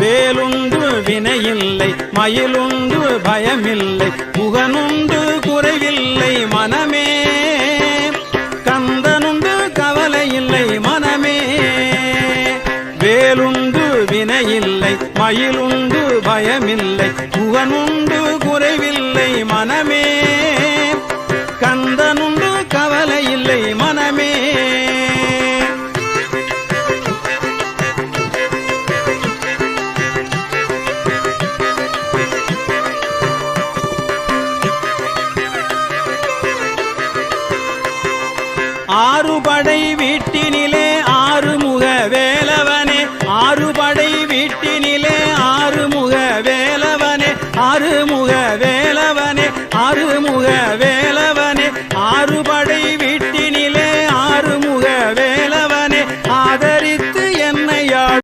வேலுண்டு வினையில்லை மயிலுண்டு பயமில்லை முகனுண்டு குறைவில்லை மனமே கந்தனுண்டு கவலை இல்லை மனமே வேலுண்டு வினையில்லை மயிலுண்டு பயமில்லை முகனுண்டு குறைவில்லை மனமே